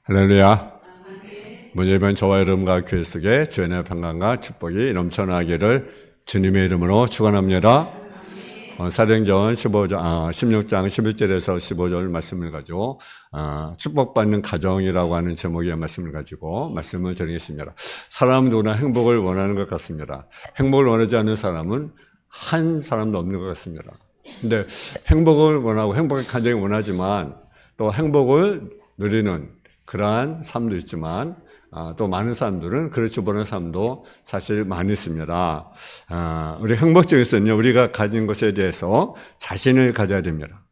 할렐루야. 먼저 이번 저와 여러분과 교회 속에 주의 평강과 축복이 넘쳐나기를 주님의 이름으로 축원합니다. 사도행전 16장 11절에서 15절 말씀을 가지고 축복받는 가정이라고 하는 제목의 말씀을 가지고 말씀을 드리겠습니다. 사람은 누구나 행복을 원하는 것 같습니다. 행복을 원하지 않는 사람은 한 사람도 없는 것 같습니다. 근데 행복을 원하고 행복의 가정이 원하지만 또 행복을 누리는 그러한 삶도 있지만 또 많은 사람들은 그렇지 못한 삶도 사실 많이 있습니다. 우리 행복 중에서는요, 우리가 가진 것에 대해서 자신을 가져야 됩니다.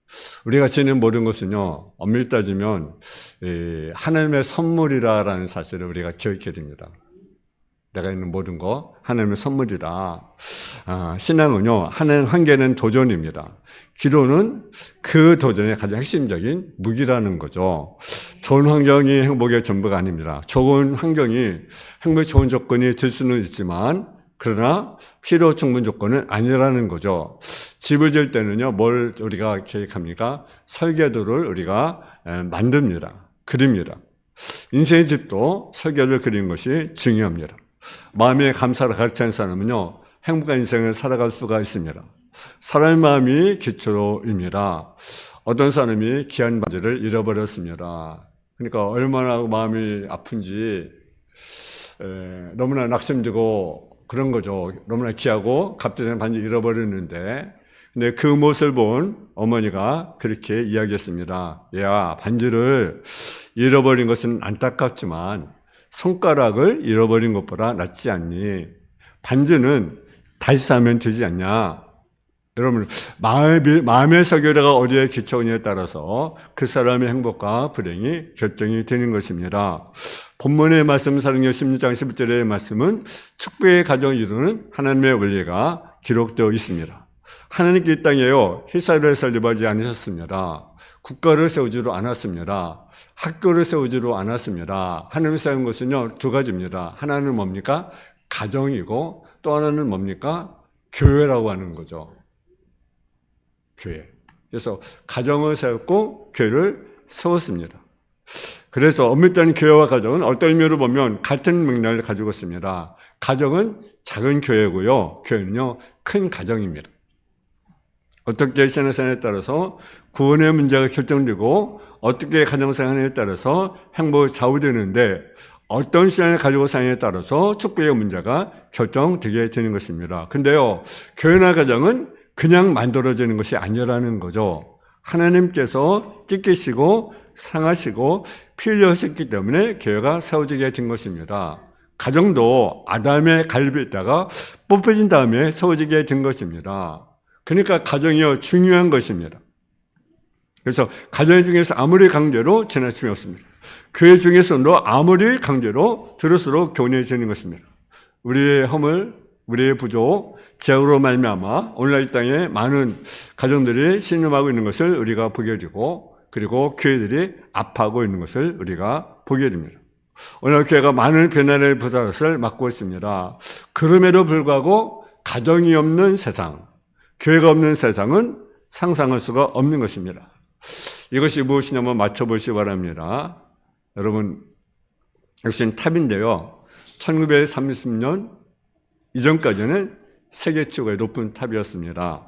우리가 지닌 모든 것은요, 엄밀히 따지면 하나님의 선물이라는 사실을 우리가 기억해야 됩니다. 내가 있는 모든 거 하나님의 선물이다. 신앙은요, 하나님 한계는 도전입니다. 기도는 그 도전의 가장 핵심적인 무기라는 거죠. 좋은 환경이 행복의 전부가 아닙니다. 좋은 환경이 행복의 좋은 조건이 될 수는 있지만 그러나 필요 충분 조건은 아니라는 거죠. 집을 지을 때는요, 뭘 우리가 계획합니까? 설계도를 우리가 만듭니다. 그립니다. 인생의 집도 설계를 그리는 것이 중요합니다. 마음의 감사를 가르치는 사람은요, 행복한 인생을 살아갈 수가 있습니다. 사람의 마음이 기초입니다. 어떤 사람이 귀한 반지를 잃어버렸습니다. 그러니까 얼마나 마음이 아픈지 너무나 낙심되고 그런 거죠. 너무나 귀하고 값비싼 반지 잃어버렸는데, 근데 그 모습을 본 어머니가 그렇게 이야기했습니다. 야, 반지를 잃어버린 것은 안타깝지만 손가락을 잃어버린 것보다 낫지 않니? 반지는 다시 사면 되지 않냐? 여러분, 마음의 설계도가 어디에 기초하느냐에 따라서 그 사람의 행복과 불행이 결정이 되는 것입니다. 본문의 말씀, 사도행전 16장 11절의 말씀은 축복의 가정을 이루는 하나님의 원리가 기록되어 있습니다. 하나님께 이 땅에요, 휘사를 설립하지 않으셨습니다. 국가를 세우지도 않았습니다. 학교를 세우지도 않았습니다. 하나님이 세운 것은요, 두 가지입니다. 하나는 뭡니까? 가정이고 또 하나는 뭡니까? 교회라고 하는 거죠. 교회. 그래서 가정을 세웠고 교회를 세웠습니다. 그래서 엄밀히 따지면 교회와 가정은 어떤 의미로 보면 같은 맥락을 가지고 있습니다. 가정은 작은 교회고요, 교회는요, 큰 가정입니다. 어떻게 신앙생활에 따라서 구원의 문제가 결정되고 어떻게 가정생활에 따라서 행복이 좌우되는데 어떤 신앙을 가지고 사느냐에 따라서 축복의 문제가 결정되게 되는 것입니다. 근데요, 교회나 가정은 그냥 만들어지는 것이 아니라는 거죠. 하나님께서 찢기시고 상하시고 피 흘려셨기 때문에 교회가 세워지게 된 것입니다. 가정도 아담의 갈비에다가 뽑혀진 다음에 세워지게 된 것입니다. 그러니까 가정이요, 중요한 것입니다. 그래서 가정 중에서 아무리 강제로 지나침이 없습니다. 교회 중에서도 아무리 강제로 들을수록 교훈해지는 것입니다. 우리의 허물, 우리의 부족, 죄악으로 말미암아 오늘날 이 땅에 많은 가정들이 신음하고 있는 것을 우리가 보게 되고, 그리고 교회들이 아파하고 있는 것을 우리가 보게 됩니다. 오늘 교회가 많은 변화의 부담을 맡고 있습니다. 그럼에도 불구하고 가정이 없는 세상, 교회가 없는 세상은 상상할 수가 없는 것입니다. 이것이 무엇이냐 한번 맞춰보시기 바랍니다. 여러분, 이것은 탑인데요, 1930년 이전까지는 세계 최고의 높은 탑이었습니다.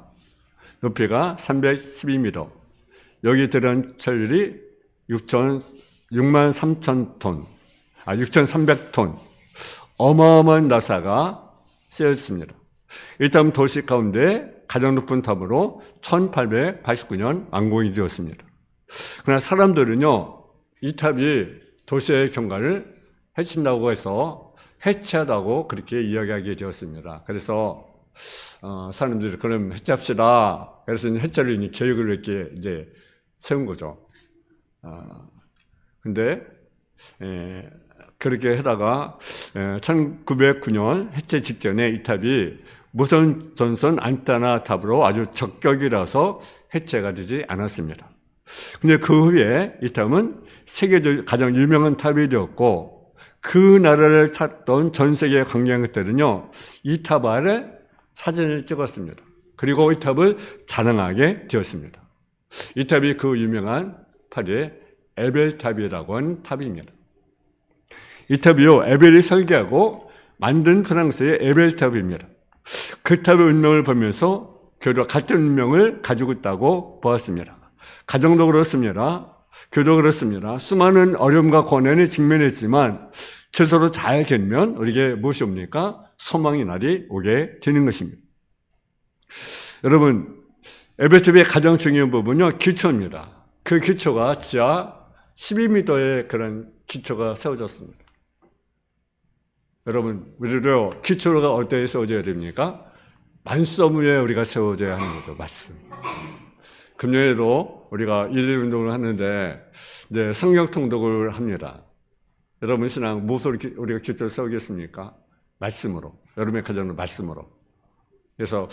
높이가 312m, 여기 들어간 철이 6,300톤, 어마어마한 나사가 쓰여있습니다. 이 탑은 도시 가운데 가장 높은 탑으로 1889년 완공이 되었습니다. 그러나 사람들은요, 이 탑이 도시의 경관을 해친다고 해서 해체하다고 그렇게 이야기하게 되었습니다. 그래서 사람들이 그럼 해체합시다. 그래서 해체를 계획을 이렇게 이제 세운 거죠. 근데 그렇게 하다가 1909년 해체 직전에 이 탑이 무선 전선 안테나 탑으로 아주 적격이라서 해체가 되지 않았습니다. 근데 그 후에 이 탑은 세계적 가장 유명한 탑이 되었고, 그 나라를 찾던 전 세계 관광객들은요, 이 탑 아래 사진을 찍었습니다. 그리고 이 탑을 자랑하게 되었습니다. 이 탑이 그 유명한 18이 에벨탑이라고 하는 탑입니다. 이 탑이요, 에벨이 설계하고 만든 프랑스의 에벨탑입니다. 그 탑의 운명을 보면서 교회가 같은 운명을 가지고 있다고 보았습니다. 가정도 그렇습니다. 교회도 그렇습니다. 수많은 어려움과 고난에 직면했지만 스스로 잘 견면 우리에게 무엇이 옵니까? 소망의 날이 오게 되는 것입니다. 여러분, 에벨탑의 가장 중요한 부분은요, 기초입니다. 그 기초가 지하 12m의 그런 기초가 세워졌습니다. 여러분, 우리도 기초가 어디에 세워져야 됩니까? 말씀 위에 우리가 세워져야 하는 거죠. 말씀. 금요일에도 우리가 일일 운동을 하는데 이제 성경 통독을 합니다. 여러분 신앙 무엇으로 우리가 기초를 세우겠습니까? 말씀으로. 여러분의 가정은 말씀으로. 그래서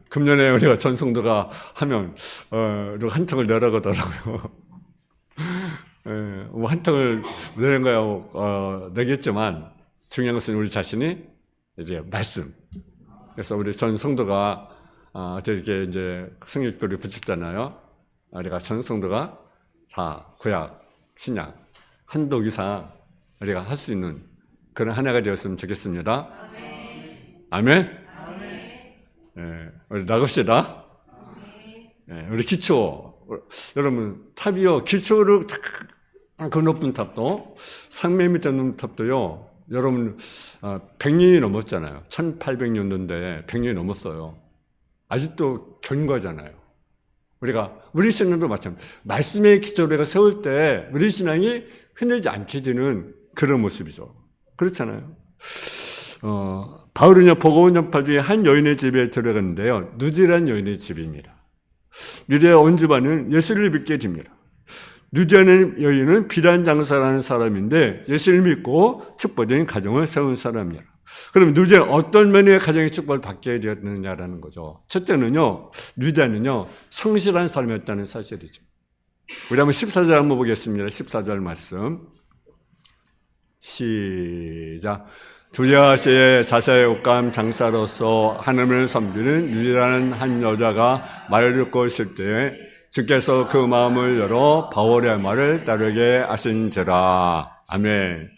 금년에 우리가 전 성도가 하면 우리가 한 턱을 내려가더라고요. 뭐 한 턱을 내는 거야 내겠지만 중요한 것은 우리 자신이 이제 말씀. 그래서 우리 전 성도가 이렇게 이제 성경글을 붙였잖아요. 우리가 전 성도가 다 구약, 신약 한독 이상 우리가 할 수 있는 그런 한 해가 되었으면 좋겠습니다. 아멘. 우리 나갑시다. 우리 기초. 여러분 탑이요, 기초를 그 높은 탑도 3m 높은 탑도요. 여러분 100년이 넘었잖아요. 1800년도인데 100년이 넘었어요. 아직도 견고하잖아요. 우리 신앙도 마찬가지입니다. 말씀의 기초를 우리가 세울 때 우리 신앙이 흔들리지 않게 되는 그런 모습이죠. 그렇잖아요. 바울은요, 복음 전파 중에 한 여인의 집에 들어갔는데요. 누디라는 여인의 집입니다. 누디아 온 집안은 예수를 믿게 됩니다. 누디아는 여인은 비단 장사라는 사람인데 예수를 믿고 축복된 가정을 세운 사람이에요. 그럼 누디아는 어떤 면의 가정의 축복을 받게 되었느냐라는 거죠. 첫째는요, 누디아는요, 성실한 사람이었다는 사실이죠. 우리 한번 14절 한번 보겠습니다. 14절 말씀. 시작. 두리아시의 자사의 옷감 장사로서 하나님을 섬기는 누디라는 한 여자가 말을 듣고 있을 때에 주께서 그 마음을 열어 바울의 말을 따르게 하신지라. 아멘.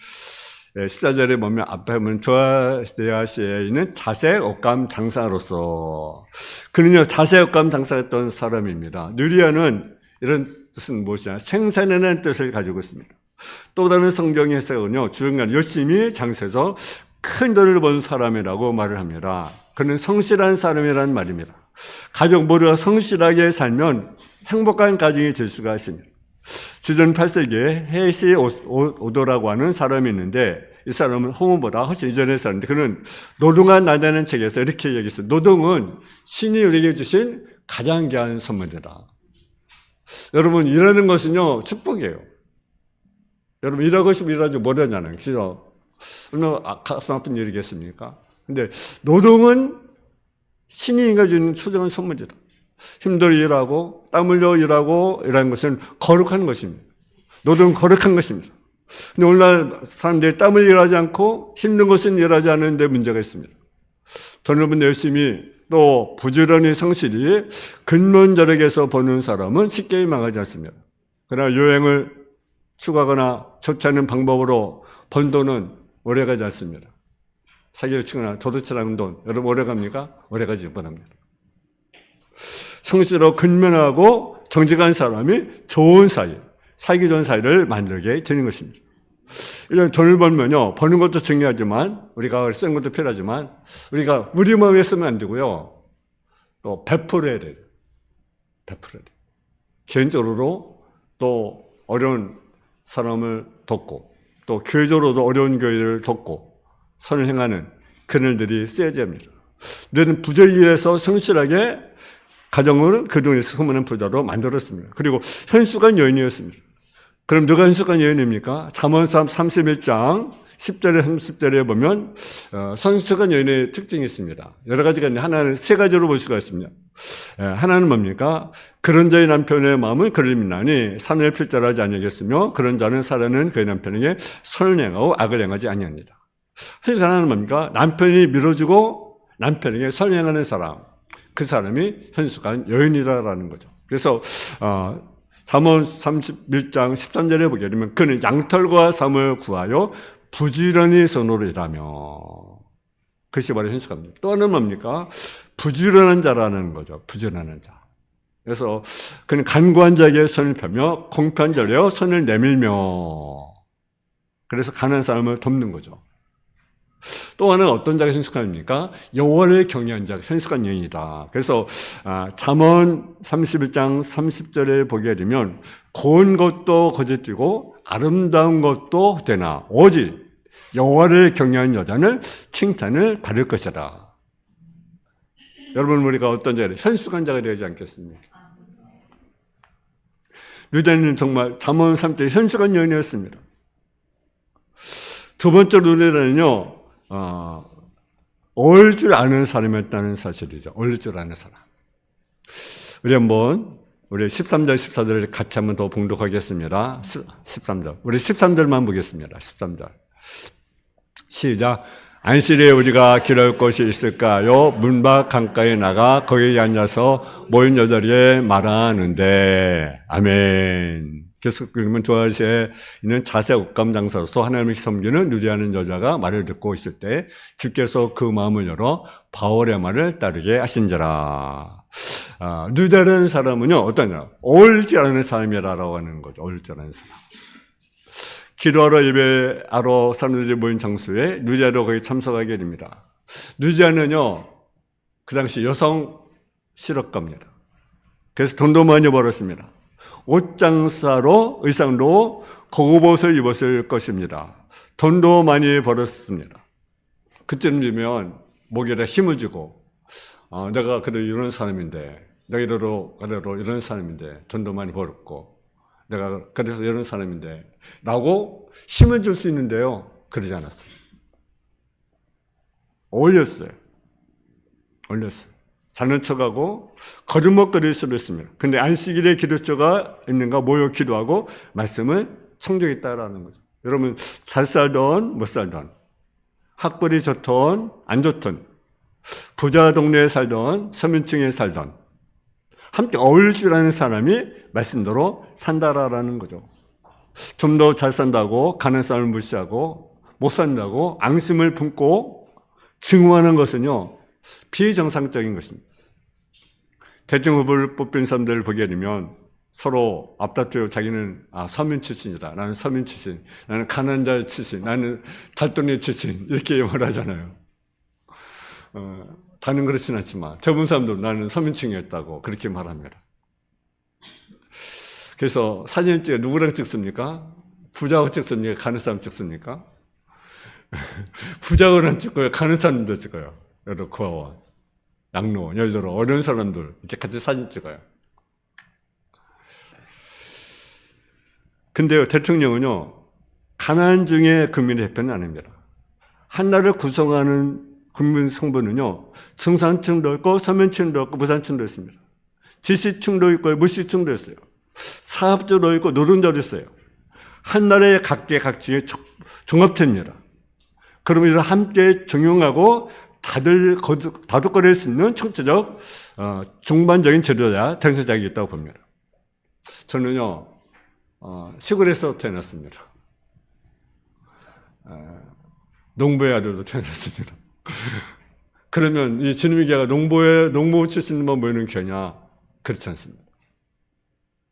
14절에 보면 앞에 보면 두리아시에 있는 자색 옷감 장사로서, 그는요 자색 옷감 장사했던 사람입니다. 누리아는 이런 뜻은 무엇이냐? 생산이라는 뜻을 가지고 있습니다. 또 다른 성경의 해석은요, 주중간 열심히 장사해서 큰 돈을 번 사람이라고 말을 합니다. 그는 성실한 사람이라는 말입니다. 가족 모두가 성실하게 살면 행복한 가정이 될 수가 있습니다. 주전 8세기에 헤시 오도라고 하는 사람이 있는데, 이 사람은 호모보다 훨씬 이전의 사람인데, 그는 노동한 나다는 책에서 이렇게 얘기했어요. 노동은 신이 우리에게 주신 가장 귀한 선물이다. 여러분, 일하는 것은요 축복이에요. 여러분, 일하고 싶으면 일하지 못하잖아요. 그죠? 얼마나 가슴 아픈 일이겠습니까? 근데 노동은 신이 인간에게 주는 소중한 선물이다. 힘들어 일하고 땀 흘려 일하고 이라는 것은 거룩한 것입니다. 노동은 거룩한 것입니다. 근데 오늘날 사람들이 땀을 일하지 않고 힘든 것은 일하지 않는데 문제가 있습니다. 돈을 번 열심히 또 부지런히 성실히 근본저력에서 버는 사람은 쉽게 망하지 않습니다. 그러나 여행을 추구하거나 좋지 않은 방법으로 번 돈은 오래가지 않습니다. 사기를 치거나 도둑질하는 돈, 여러분 오래갑니까? 오래가지 못합니다. 성실하고 근면하고 정직한 사람이 좋은 사이, 살기 좋은 사이를 만들게 되는 것입니다. 이런 돈을 벌면요, 버는 것도 중요하지만, 우리가 쓰는 것도 필요하지만, 우리가 우리 마음에 쓰면 안 되고요, 또 베풀어야 돼요. 베풀어야 돼요. 개인적으로 또 어려운 사람을 돕고, 또 교회적으로도 어려운 교회를 돕고, 선을 행하는 그늘들이 쓰여져야 합니다. 우리는 부자일해서 성실하게 가정을 그 돈에 소문난 부자로 만들었습니다. 그리고 현숙한 여인이었습니다. 그럼 누가 현숙한 여인입니까? 잠언 31장 10절에 30절에 보면 현숙한 여인의 특징이 있습니다. 여러 가지가 있는데 하나는 세 가지로 볼 수가 있습니다. 하나는 뭡니까? 그런 자의 남편의 마음은 그를 믿나니 산을 필절하지 아니하겠으며 그런 자는 살아는 그의 남편에게 선을 행하고 악을 행하지 아니합니다. 하나는 뭡니까? 남편이 밀어주고 남편에게 선을 행하는 사람, 그 사람이 현숙한 여인이라는 거죠. 그래서 잠언 31장 13절에 보게 되면 그는 양털과 삶을 구하여 부지런히 선호를 일하며, 그것이 바로 현숙합니다. 또 하나는 뭡니까? 부지런한 자라는 거죠. 부지런한 자. 그래서 그는 간구한 자에게 손을 펴며 공평한 자에게 손을 내밀며, 그래서 가난한 사람을 돕는 거죠. 또 하나는 어떤 자가 현숙합니까? 여호와를 경외한 자가 현숙한 여인이다. 그래서 잠언 31장 30절에 보게 되면 고운 것도 거짓되고 아름다운 것도 되나 오직 여호와를 경외한 여자는 칭찬을 받을 것이다. 여러분, 우리가 어떤 자가 현숙한 자가 되지 않겠습니까? 누대는 정말 잠언 3절 현숙한 여인이었습니다. 두 번째 누대는요, 어울 줄 아는 사람이었다는 사실이죠. 어울 줄 아는 사람. 우리 13절, 14절을 같이 한번 더 봉독하겠습니다. 13절. 우리 13절만 보겠습니다. 13절. 시작. 안식일에 우리가 기도할 곳이 있을까요? 문밖 강가에 나가 거기에 앉아서 모인 여자에게 말하는데. 아멘. 계속 그러면 조아시에 있는 자세 옷감 장사로서 하나님을 섬기는 누대하는 여자가 말을 듣고 있을 때 주께서 그 마음을 열어 바울의 말을 따르게 하신지라. 누대하는 사람은요, 어떠냐? 어울지 않은 사람이라고 하는 거죠. 어울지 않은 사람. 기도하러 예배하러 사람들이 모인 장소에 누대하러 거기 참석하게 됩니다. 누대하는요, 그 당시 여성 실업가입니다. 그래서 돈도 많이 벌었습니다. 옷장사로 의상도 고급 옷을 입었을 것입니다. 돈도 많이 벌었습니다. 그쯤 되면 목에다 힘을 주고 내가 그래도 이런 사람인데, 내가 이러로 이런 사람인데 돈도 많이 벌었고 내가 그래서 이런 사람인데 라고 힘을 줄 수 있는데요, 그러지 않았어요. 어울렸어요. 자는 척하고 거듭먹거릴 수도 있습니다. 근데 안식일에 기도처가 있는가 모여 기도하고 말씀을 청정했다라는 거죠. 여러분, 잘 살던 못 살던, 학벌이 좋던 안 좋던, 부자 동네에 살던 서민층에 살던 함께 어울릴 줄 아는 사람이 말씀대로 산다라는 거죠. 좀 더 잘 산다고 가난한 사람을 무시하고 못 산다고 앙심을 품고 증오하는 것은요, 비정상적인 것입니다. 대통령 후보를 뽑힌 사람들을 보게 되면 서로 앞다투어 자기는 서민 출신이다. 나는 서민 출신. 나는 가난자 출신. 나는 달동네 출신. 이렇게 말하잖아요. 다는 그렇진 않지만 대부분 사람들은 나는 서민층이었다고 그렇게 말합니다. 그래서 사진을 찍어 누구랑 찍습니까? 부자하고 찍습니까? 가는 사람 찍습니까? 부자하고는 찍고요. 가는 사람도 찍어요. 여러 고아원, 양로원, 여자로 어려운 사람들 이렇게 같이 사진 찍어요. 근데요, 대통령은요, 가난 중에 국민의 대표는 아닙니다. 한 나라를 구성하는 국민 성부는요, 중산층도 있고 서민층도 있고 무산층도 있습니다. 지시층도 있고 무시층도 있어요. 사업주도 있고 노동자도 있어요. 한 나라의 각계각층의 종합체입니다. 그러면 이를 함께 적용하고 다들 다독거릴 수 있는 총체적 중반적인 제도자, 정서자가 있다고 봅니다. 저는요, 시골에서 태어났습니다. 농부의 아들도 태어났습니다. 그러면 이 주님의 교회가 농부 출신만 모이는 교회냐? 그렇지 않습니다.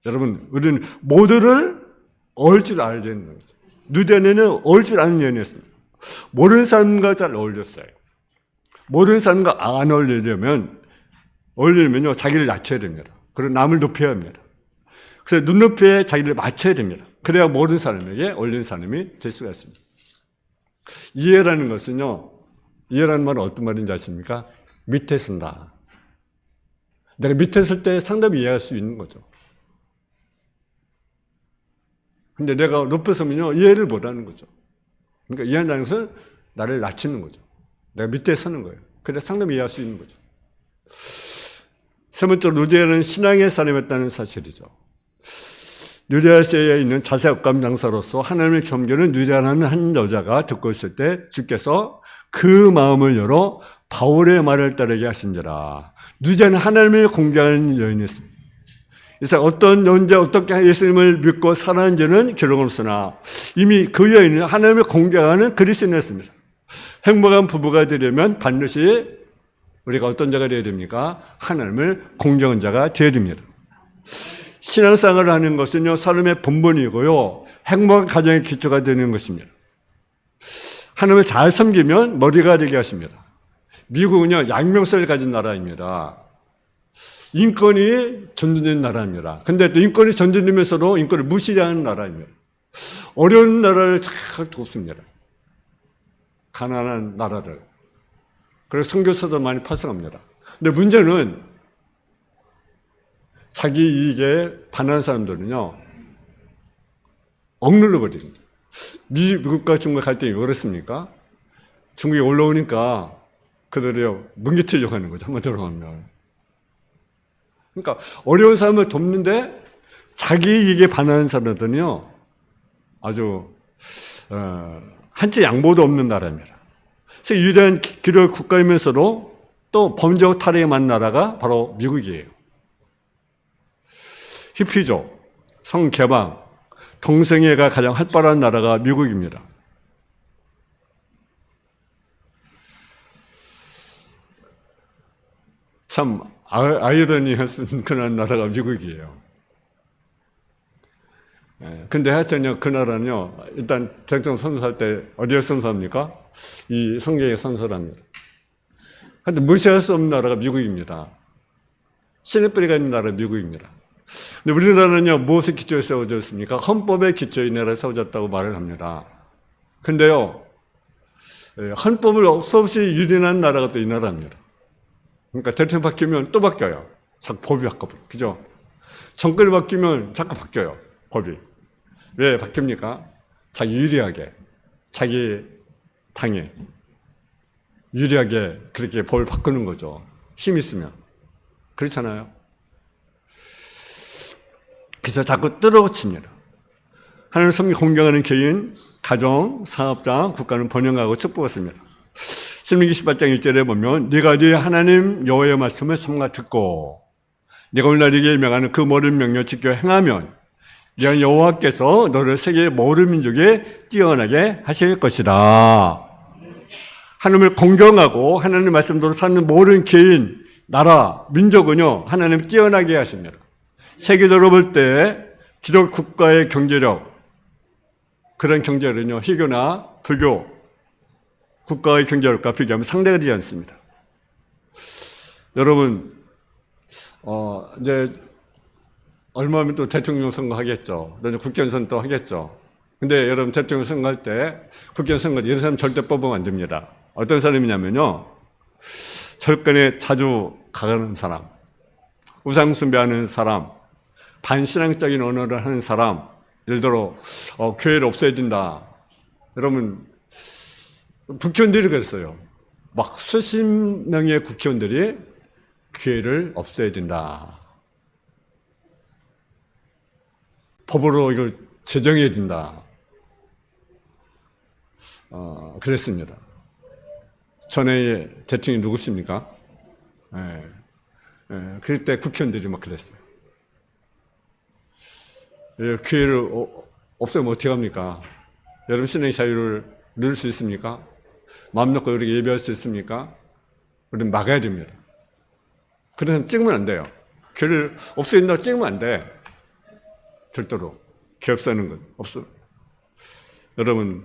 여러분, 우리는 모두를 어울 줄 알아야 되는 거죠. 누대는 어울 줄 아는 연이었습니다. 모르는 사람과 잘 어울렸어요. 모르는 사람과 안 어울리려면요, 자기를 낮춰야 됩니다. 그리고 남을 높여야 합니다. 그래서 눈높이에 자기를 맞춰야 됩니다. 그래야 모르는 사람에게 어울리는 사람이 될 수가 있습니다. 이해라는 것은요, 이해라는 말은 어떤 말인지 아십니까? 밑에 쓴다. 내가 밑에 쓸 때 상담이 이해할 수 있는 거죠. 근데 내가 높에 서면요, 이해를 못 하는 거죠. 그러니까 이해한다는 것은 나를 낮추는 거죠. 내가 밑에 서는 거예요. 그래야 상담이 이해할 수 있는 거죠. 세 번째로, 누대는 신앙의 사람이었다는 사실이죠. 누대아시아에 있는 자세 억감 장사로서 하나님을 섬기는 누대하는 한 여자가 듣고 있을 때 주께서 그 마음을 열어 바울의 말을 따르게 하신지라. 누대는 하나님을 공개하는 여인이었습니다. 이삭 어떤 언제 어떻게 예수님을 믿고 살았는지는 기록 없으나 이미 그 여인은 하나님을 공경하는 그리스도였습니다. 행복한 부부가 되려면 반드시 우리가 어떤 자가 되어야 됩니까? 하나님을 공경하는 자가 되어야 됩니다. 신앙생활을 하는 것은요, 삶의 본분이고요, 행복한 가정의 기초가 되는 것입니다. 하나님을 잘 섬기면 머리가 되게 하십니다. 미국은요, 양명성을 가진 나라입니다. 인권이 전진된 나라입니다. 근데 또 인권이 전진되면서도 인권을 무시하는 나라입니다. 어려운 나라를 잘 돕습니다. 가난한 나라를. 그래서 선교사도 많이 파송합니다. 근데 문제는 자기 이익에 반하는 사람들은요, 억눌러 버립니다. 미국과 중국 갈등이 왜 그렇습니까? 중국이 올라오니까 그들이 뭉개뜨려고 하는 거죠. 한번 들어가면. 그러니까 어려운 사람을 돕는데 자기 이익에 반하는 사람들은요, 아주 한치 양보도 없는 나라입니다. 그래서 유일한 기독 국가이면서도 또 범죄와 탈핵에 많은 나라가 바로 미국이에요. 히피족, 성개방, 동성애가 가장 활발한 나라가 미국입니다. 참 아이러니한 그런 나라가 미국이에요. 근데 하여튼요, 그 나라는요, 일단 대통령 선서할 때 어디에 선서합니까? 이 성경에 선서합니다. 근데 무시할 수 없는 나라가 미국입니다. 시내뿌리가 있는 나라가 미국입니다. 근데 우리나라는요, 무엇에 기초에 세워져 있습니까? 헌법에 기초에 이 나라에 세워졌다고 말을 합니다. 근데요, 헌법을 없이 유린한 나라가 또 이 나라입니다. 그러니까 대통령 바뀌면 또 바뀌어요. 자꾸 법이 바뀌어요. 그죠? 정권이 바뀌면 자꾸 바뀌어요. 법이. 왜 바뀝니까? 자기 유리하게, 자기 당에 유리하게 그렇게 법을 바꾸는 거죠. 힘 있으면. 그렇잖아요. 그래서 자꾸 뜯어고칩니다. 하나님 성경 공경하는 개인, 가정, 사업자, 국가는 번영하고 축복했습니다. 신명기 18장 1절에 보면 네가 네 하나님 여호와의 말씀을 삼가 듣고 네가 오늘날 네게 명하는 그 모든 명령을 지켜 행하면 네가 여호와께서 너를 세계 모든 민족에 뛰어나게 하실 것이다. 하나님을 공경하고 하나님 말씀대로 사는 모든 개인, 나라, 민족은요, 하나님 뛰어나게 하십니다. 세계적으로 볼 때 기독 국가의 경제력, 그런 경제력은요, 희교나 불교 국가의 경제력과 비교하면 상대가 되지 않습니다. 여러분, 이제 얼마면 또 대통령 선거 하겠죠. 국회의원 또 하겠죠. 근데 여러분 대통령 선거할 때 국회의원 선거 이런 사람 절대 뽑으면 안 됩니다. 어떤 사람이냐면요, 철권에 자주 가는 사람, 우상 숭배하는 사람, 반신앙적인 언어를 하는 사람, 예를 들어 교회를 없애야 된다. 여러분 국회의원들이 그랬어요. 막 수십 명의 국회의원들이 교회를 없애야 된다. 법으로 이걸 제정해야 된다. 그랬습니다. 전에 대통령이 누구십니까? 그럴 때 국회의원들이 막 그랬어요. 교회를 없애면 어떻게 합니까? 여러분 신앙의 자유를 누릴 수 있습니까? 마음 놓고 우리가 예배할 수 있습니까? 우리는 막아야 됩니다. 그래서 찍으면 안 돼요. 교회를 없애야 된다고 찍으면 안 돼. 절대로. 교회 없애는 건 없어. 여러분,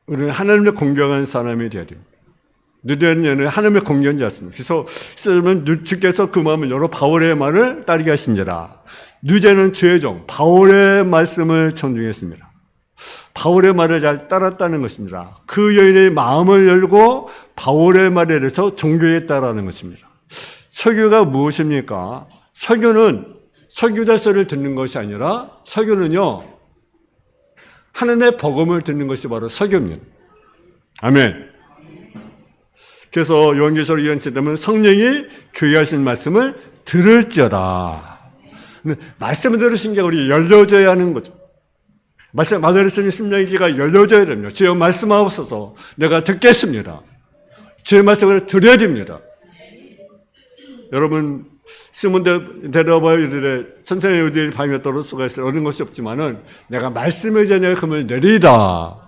우리는 하나님을 공경하는 사람이 되어야 됩니다. 누대는 하나님의 공경한 자였습니다. 그래서 주께서 그 마음을 열어 바울의 말을 따르게 하신지라. 누제는 주의 종 바울의 말씀을 청중했습니다. 바울의 말을 잘 따랐다는 것입니다. 그 여인의 마음을 열고 바울의 말에 대해서 종교했다라는 것입니다. 설교가 무엇입니까? 설교는 설교자 소리를 듣는 것이 아니라 설교는요, 하나님의 복음을 듣는 것이 바로 설교입니다. 아멘. 그래서 요한계시록 2장 되면 성령이 교회 하신 말씀을 들을지어다. 말씀을 들으신 게 우리 열려져야 하는 거죠. 말씀 받으시는 심령의 귀가 열려져야 됩니다. 주여 말씀하옵소서. 내가 듣겠습니다. 주의 말씀을 드려야 됩니다. 여러분 시몬 데려와봐요 이르되 선생님 어디 밤에 떨어질 수가 있어요. 얻는 것이 없지만은 내가 말씀 의지하여 금을 내리이다.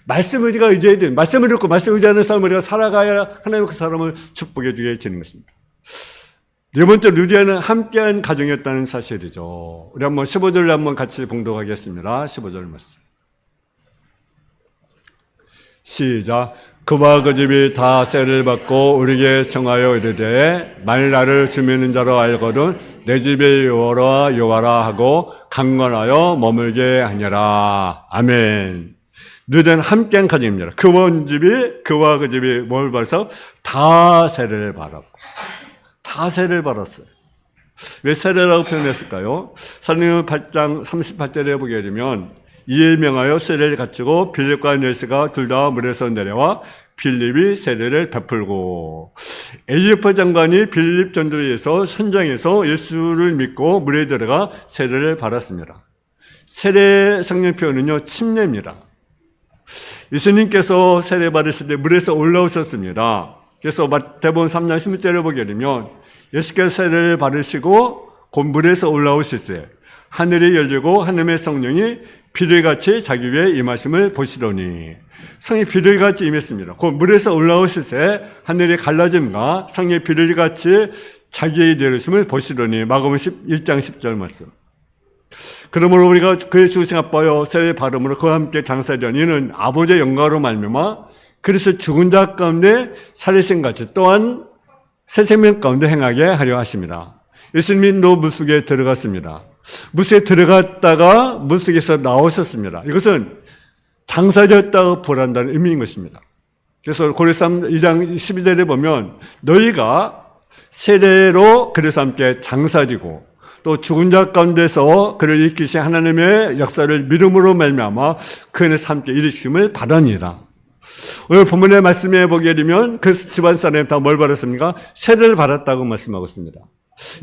말씀 의지가 의지해야 돼요. 말씀을 읽고 말씀 의지하는 삶을 우리가 살아가야 하나님 그 사람을 축복해 주게 되는 것입니다. 네 번째, 루디아는 함께한 가정이었다는 사실이죠. 우리 한번 15절을 한번 같이 봉독하겠습니다. 15절 말씀. 시작. 그와 그 집이 다 세를 받고 우리에게 청하여 이르되 만일 나를 주미는 자로 알거든 내 집에 요하라 하고 강건하여 머물게 하니라. 아멘. 누된 함께한 가정입니다. 그와 그 집이 뭘 받아서 다 세를 받았고 다 세를 받았어요. 왜 세례라고 표현했을까요? 사도행전 8장 38절에 보게 되면 이에 명하여 세례를 갖추고 빌립과 네스가 둘 다 물에서 내려와 빌립이 세례를 베풀고 에리오파 장관이 빌립 전도에서 현장에서 예수를 믿고 물에 들어가 세례를 받았습니다. 세례 성경 표현은요 침례입니다. 예수님께서 세례 받으실 때 물에서 올라오셨습니다. 그래서 마태복음 3장 16절을 보게 되면 예수께서 세례를 받으시고 곧 물에서 올라오실 때 하늘이 열리고 하나님의 성령이 비둘기같이 자기 위에 임하심을 보시더니 성이 비둘기같이 임했습니다. 곧 물에서 올라오실 때 하늘이 갈라짐과 성이 비둘기같이 자기의 내리심을 보시더니 마가복음 1장 10절 말씀. 그러므로 우리가 그의 죽으신 아빠여 세례 받음으로 그와 함께 장사되니 이는 아버지의 영광으로 말미암아 그리스도 죽은 자 가운데 살리신 같이 또한 새 생명 가운데 행하게 하려 하십니다. 예수님이 물속에 들어갔습니다. 물속에 들어갔다가 물속에서 나오셨습니다. 이것은 장사되었다고 보란다는 의미인 것입니다. 그래서 고린도서 2장 12절에 보면 너희가 세례로 그래서 함께 장사되고 또 죽은 자 가운데서 그를 일으키신 하나님의 역사를 믿음으로 말미암아 그 안에서 함께 일으킴을 받으니라. 오늘 본문의 말씀에 보게 되면 그 집안 사람이 다 뭘 받았습니까? 세례를 받았다고 말씀하고 있습니다.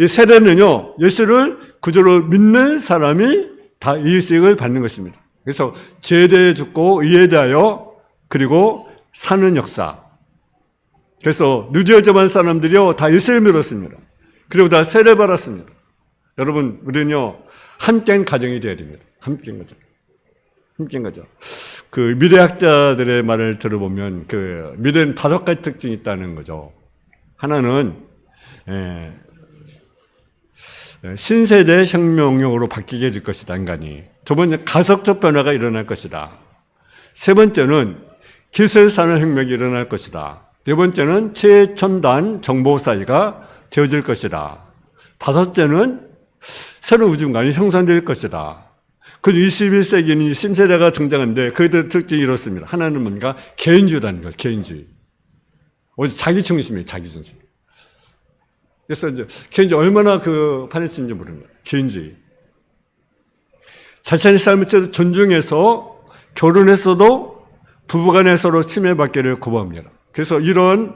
이 세례는요, 예수를 구주로 믿는 사람이 다 이의식을 받는 것입니다. 그래서 죄에 대해 죽고 의에 대하여 그리고 사는 역사. 그래서 루디아 집안 사람들이요, 다 예수를 믿었습니다. 그리고 다 세례를 받았습니다. 여러분, 우리는요, 함께한 가정이 되어야 됩니다. 함께한 가정. 함께한 가정. 그 미래학자들의 말을 들어보면 그 미래는 5가지 특징이 있다는 거죠. 하나는 신세대 혁명용으로 바뀌게 될 것이다, 인간이. 두 번째, 가속적 변화가 일어날 것이다. 세 번째는 기술산업혁명이 일어날 것이다. 네 번째는 최첨단 정보 사회가 되어질 것이다. 다섯째는 새로운 우주공간이 형성될 것이다. 그 21세기는 신세대가 등장하는데 그들 특징이 이렇습니다. 하나는 뭔가 개인주의라는 거예요. 개인주의. 오직 자기 중심이에요. 자기 중심. 그래서 이제 개인주의 얼마나 그 판을치는지 모릅니다. 개인주의. 자신의 삶을 존중해서 결혼했어도 부부간에 서로 침해받기를 거부합니다. 그래서 이런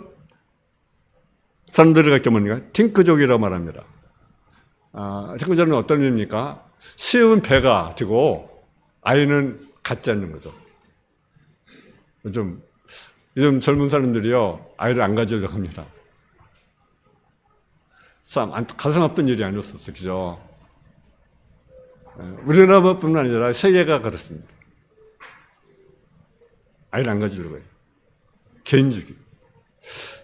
사람들을 갖게 뭔가 팅크족이라고 말합니다. 팅크족은 어떤 의미입니까? 시음은 배가 되고 아이는 갖지 않는 거죠. 요즘 젊은 사람들이요, 아이를 안 가지려고 합니다. 참 가슴 아픈 일이 아니었었어요. 그죠? 우리나라뿐만 아니라 세계가 그렇습니다. 아이를 안 가지려고 해요. 개인주의.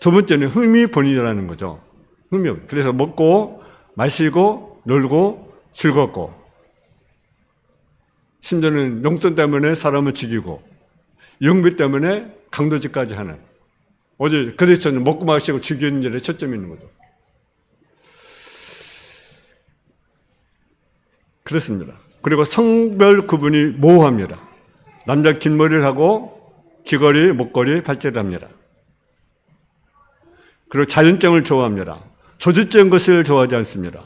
두 번째는 흥미 본인이라는 거죠. 흥미. 그래서 먹고 마시고 놀고 즐겁고 심지어는 용돈 때문에 사람을 죽이고 영비 때문에 강도질까지 하는, 어제 그리스도는 먹고 마시고 죽이는 일에 초점이 있는 거죠. 그렇습니다. 그리고 성별 구분이 모호합니다. 남자 긴 머리를 하고 귀걸이, 목걸이, 팔찌를 합니다. 그리고 자연증을 좋아합니다. 조직적인 것을 좋아하지 않습니다.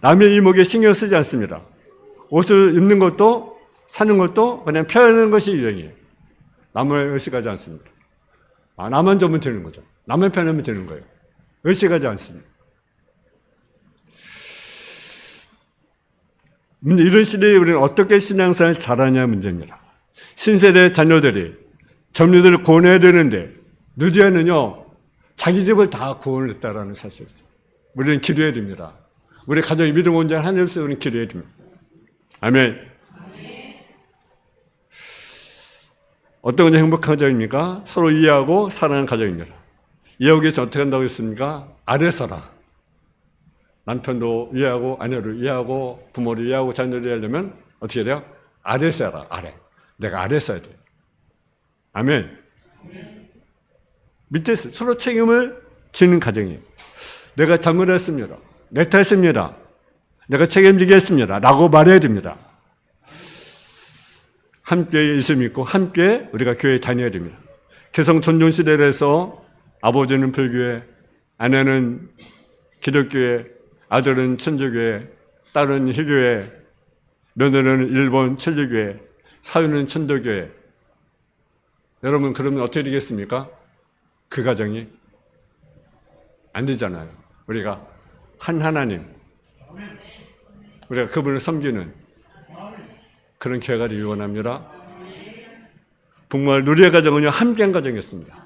남의 이목에 신경 쓰지 않습니다. 옷을 입는 것도 사는 것도 그냥 펴는 것이 유행이에요. 남을 의식하지 않습니다. 나만 좋으면 되는 거죠. 남의 편하면 되는 거예요. 의식하지 않습니다. 이런 시대에 우리는 어떻게 신앙생활을 잘하냐 문제입니다. 신세대 자녀들이 젊은이들을 구원해야 되는데 루디아는요, 자기 집을 다 구원을 했다라는 사실이죠. 우리는 기도해야 됩니다. 우리 가정의 믿음 온전한 하나님께서 우리는 기도해야 됩니다. 아멘. 어떤 게 행복한 가정입니까? 서로 이해하고 사랑하는 가정입니다. 이해하기 위해서 어떻게 한다고 했습니까? 아래서라. 남편도 이해하고 아내를 이해하고 부모를 이해하고 자녀를 이해하려면 어떻게 돼요? 아래서 해라. 아래. 내가 아래서 해야 돼요. 아멘. 밑에서 서로 책임을 지는 가정이에요. 내가 잘못했습니다. 내 탓입니다. 내가 책임지겠습니다. 라고 말해야 됩니다. 함께 예수 믿고 함께 우리가 교회에 다녀야 됩니다. 개성 전종시대에서 아버지는 불교회, 아내는 기독교회, 아들은 천주교회, 딸은 희교회, 며느리는 일본 천주교회, 사위는 천도교회. 여러분 그러면 어떻게 되겠습니까? 그 가정이 안 되잖아요. 우리가 한 하나님, 우리가 그분을 섬기는 그런 교회가 되기 원합니다. 정말 누리의 가정은요 함께한 가정이었습니다.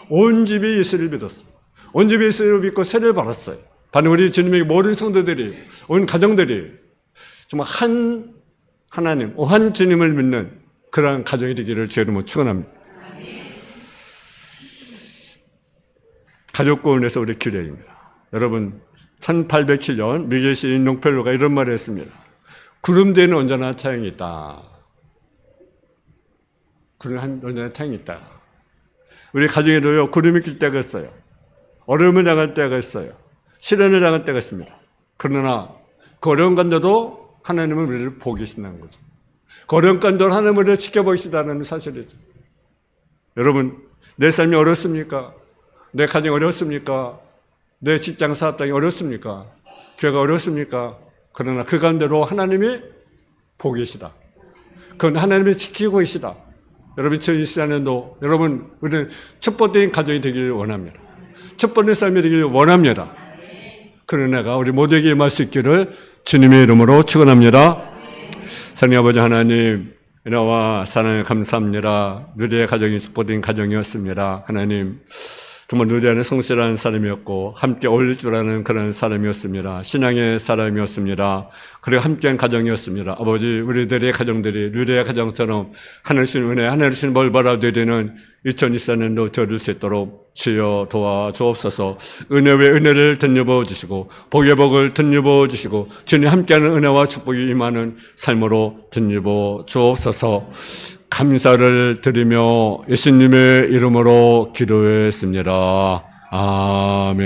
온 집이 예수를 믿었어요. 온 집이 예수를 믿고 세례를 받았어요. 바로 우리 주님에게 모든 성도들이, 온 가정들이 정말 한 하나님, 한 주님을 믿는 그러한 가정이 되기를 주의 이름으로 축원합니다. 가족구원에서 우리 기도입니다. 여러분 1807년 미개 시인 롱펠로가 이런 말을 했습니다. 구름 뒤에는 언제나 태양이 있다. 구름 언제나 태양이 있다. 우리 가정에도요 구름이 낄 때가 있어요. 어려움을 당할 때가 있어요. 시련을 당할 때가 있습니다. 그러나 그 어려운 간데도 하나님은 우리를 보고 계신다는 거죠. 그 어려운 간데도 하나님은 우리를 지켜보시다는 사실이죠. 여러분 내 삶이 어렵습니까? 내 가정이 어렵습니까? 내 직장 사업장이 어렵습니까? 교회가 어렵습니까? 그러나 그 가운데로 하나님이 보고 계시다. 그건 하나님이 지키고 계시다. 여러분 2024년도 여러분 우리는 첫 번째인 가정이 되기를 원합니다. 첫 번째 삶이 되기를 원합니다. 그런 은혜가 우리 모두에게 임할 수 있기를 주님의 이름으로 축원합니다. 사랑의 아버지 하나님, 은혜와 사랑을 감사합니다. 누리의 가정이 축복된 가정이었습니다. 하나님 정말 누리하는 성실한 사람이었고 함께 어울릴 줄 아는 그런 사람이었습니다. 신앙의 사람이었습니다. 그리고 함께한 가정이었습니다. 아버지 우리들의 가정들이 누리의 가정처럼 하늘 주신 은혜, 하늘 주신 뭘 받아들이는 2024년도 되어줄 수 있도록 주여 도와주옵소서. 은혜 외 은혜를 덧입어 주시고 복의 복을 덧입어 주시고 주님 함께하는 은혜와 축복이 임하는 삶으로 덧입어 주옵소서. 감사를 드리며 예수님의 이름으로 기도했습니다. 아멘.